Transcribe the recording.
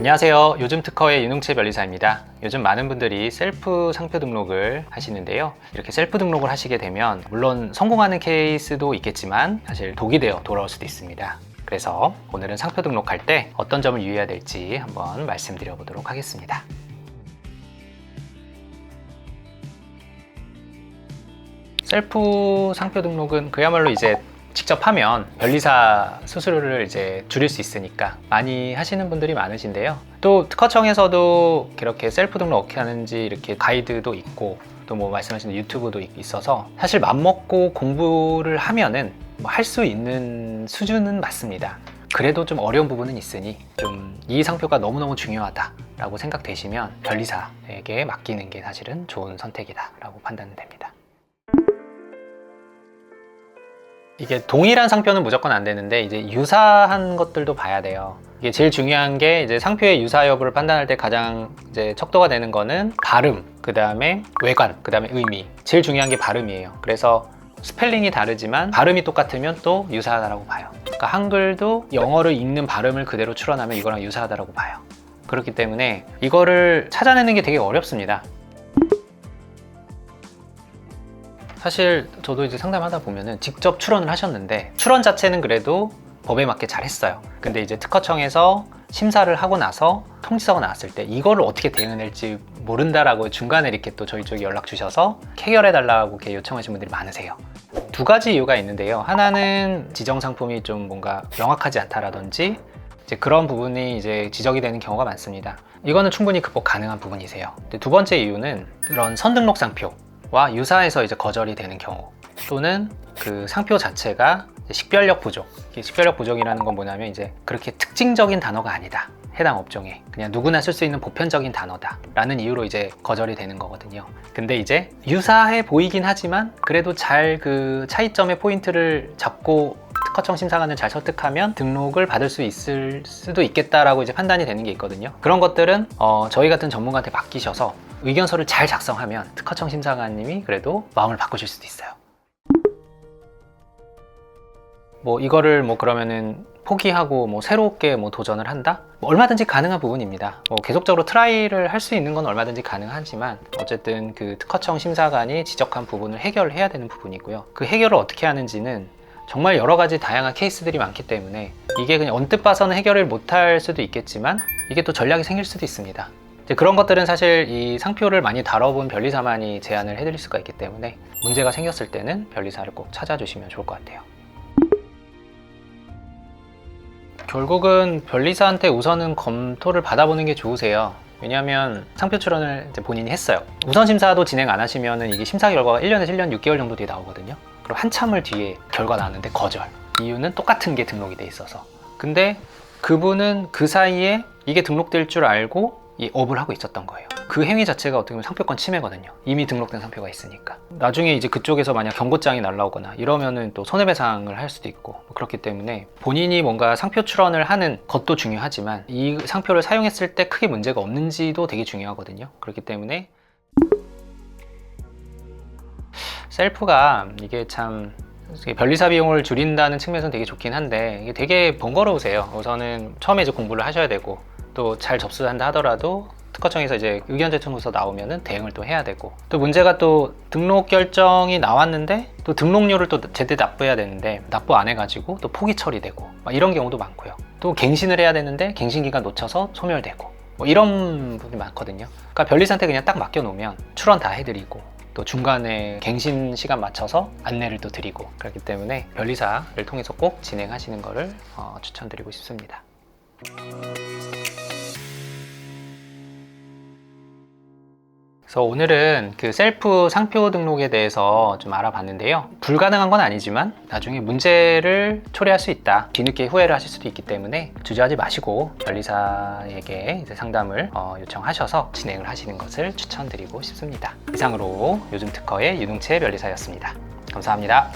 안녕하세요. 요즘 특허의 윤웅채 변리사입니다. 요즘 많은 분들이 셀프 상표 등록을 하시는데요. 이렇게 셀프 등록을 하시게 되면 물론 성공하는 케이스도 있겠지만 사실 독이 되어 돌아올 수도 있습니다. 그래서 오늘은 상표 등록할 때 어떤 점을 유의해야 될지 한번 말씀드려 보도록 하겠습니다. 셀프 상표 등록은 그야말로 이제 직접 하면 변리사 수수료를 이제 줄일 수 있으니까 많이 하시는 분들이 많으신데요. 또 특허청에서도 이렇게 셀프 등록 어떻게 하는지 이렇게 가이드도 있고 또 뭐 말씀하신 유튜브도 있어서 사실 맘먹고 공부를 하면은 뭐 할 수 있는 수준은 맞습니다. 그래도 좀 어려운 부분은 있으니 좀 이 상표가 너무너무 중요하다라고 생각되시면 변리사에게 맡기는 게 사실은 좋은 선택이다라고 판단됩니다. 이게 동일한 상표는 무조건 안 되는데 이제 유사한 것들도 봐야 돼요. 이게 제일 중요한 게 이제 상표의 유사 여부를 판단할 때 가장 이제 척도가 되는 거는 발음, 그 다음에 외관, 그 다음에 의미. 제일 중요한 게 발음이에요. 그래서 스펠링이 다르지만 발음이 똑같으면 또 유사하다고 봐요. 그러니까 한글도 영어를 읽는 발음을 그대로 출원하면 이거랑 유사하다고 봐요. 그렇기 때문에 이거를 찾아내는 게 되게 어렵습니다. 사실 저도 이제 상담하다 보면은 직접 출원을 하셨는데 출원 자체는 그래도 법에 맞게 잘 했어요. 근데 이제 특허청에서 심사를 하고 나서 통지서가 나왔을 때 이거를 어떻게 대응할지 모른다라고 중간에 이렇게 또 저희 쪽에 연락 주셔서 해결해 달라고 이렇게 요청하신 분들이 많으세요. 두 가지 이유가 있는데요. 하나는 지정 상품이 좀 뭔가 명확하지 않다라든지 이제 그런 부분이 이제 지적이 되는 경우가 많습니다. 이거는 충분히 극복 가능한 부분이세요. 근데 두 번째 이유는 그런 선등록 상표와 유사해서 이제 거절이 되는 경우, 또는 그 상표 자체가 식별력 부족. 식별력 부족이라는 건 뭐냐면 이제 그렇게 특징적인 단어가 아니다. 해당 업종에 그냥 누구나 쓸 수 있는 보편적인 단어다 라는 이유로 이제 거절이 되는 거거든요. 근데 이제 유사해 보이긴 하지만 그래도 잘 그 차이점의 포인트를 잡고 특허청 심사관을 잘 설득하면 등록을 받을 수 있을 수도 있겠다라고 이제 판단이 되는 게 있거든요. 그런 것들은 저희 같은 전문가한테 맡기셔서 의견서를 잘 작성하면 특허청 심사관님이 그래도 마음을 바꾸실 수도 있어요. 뭐 이거를 뭐 그러면은 포기하고 뭐 새롭게 뭐 도전을 한다? 뭐 얼마든지 가능한 부분입니다. 뭐 계속적으로 트라이를 할 수 있는 건 얼마든지 가능하지만 어쨌든 그 특허청 심사관이 지적한 부분을 해결해야 되는 부분이고요. 그 해결을 어떻게 하는지는 정말 여러 가지 다양한 케이스들이 많기 때문에 이게 그냥 언뜻 봐서는 해결을 못할 수도 있겠지만 이게 또 전략이 생길 수도 있습니다. 이제 그런 것들은 사실 이 상표를 많이 다뤄본 변리사만이 제안을 해드릴 수가 있기 때문에 문제가 생겼을 때는 변리사를 꼭 찾아주시면 좋을 것 같아요. 결국은 변리사한테 우선은 검토를 받아보는 게 좋으세요. 왜냐하면 상표 출원을 이제 본인이 했어요. 우선 심사도 진행 안 하시면은 이게 심사 결과가 1년에서 1년 6개월 정도 뒤에 나오거든요. 그럼 한참을 뒤에 결과 나왔는데 거절. 이유는 똑같은 게 등록이 돼 있어서. 근데 그분은 그 사이에 이게 등록될 줄 알고 이 업을 하고 있었던 거예요. 그 행위 자체가 어떻게 보면 상표권 침해거든요. 이미 등록된 상표가 있으니까. 나중에 이제 그쪽에서 만약 경고장이 날라오거나 이러면은 또 손해배상을 할 수도 있고 그렇기 때문에 본인이 뭔가 상표 출원을 하는 것도 중요하지만 이 상표를 사용했을 때 크게 문제가 없는지도 되게 중요하거든요. 그렇기 때문에 셀프가 이게 참 변리사 비용을 줄인다는 측면에서는 되게 좋긴 한데 이게 되게 번거로우세요. 우선은 처음에 이제 공부를 하셔야 되고 또 잘 접수한다 하더라도 특허청에서 이제 의견 제청서 나오면은 대응을 또 해야 되고 또 문제가 또 등록 결정이 나왔는데 또 등록료를 또 제때 납부해야 되는데 납부 안 해가지고 또 포기 처리되고 막 이런 경우도 많고요. 또 갱신을 해야 되는데 갱신 기간 놓쳐서 소멸되고 뭐 이런 부분이 많거든요. 그러니까 변리사한테 그냥 딱 맡겨놓으면 출원 다 해드리고 또 중간에 갱신 시간 맞춰서 안내를 또 드리고 그렇기 때문에 변리사를 통해서 꼭 진행하시는 거를 추천드리고 싶습니다. 그래서 오늘은 그 셀프 상표 등록에 대해서 좀 알아봤는데요. 불가능한 건 아니지만 나중에 문제를 초래할 수 있다. 뒤늦게 후회를 하실 수도 있기 때문에 주저하지 마시고 변리사에게 이제 상담을 요청하셔서 진행을 하시는 것을 추천드리고 싶습니다. 이상으로 요즘 특허의 윤웅채 변리사였습니다. 감사합니다.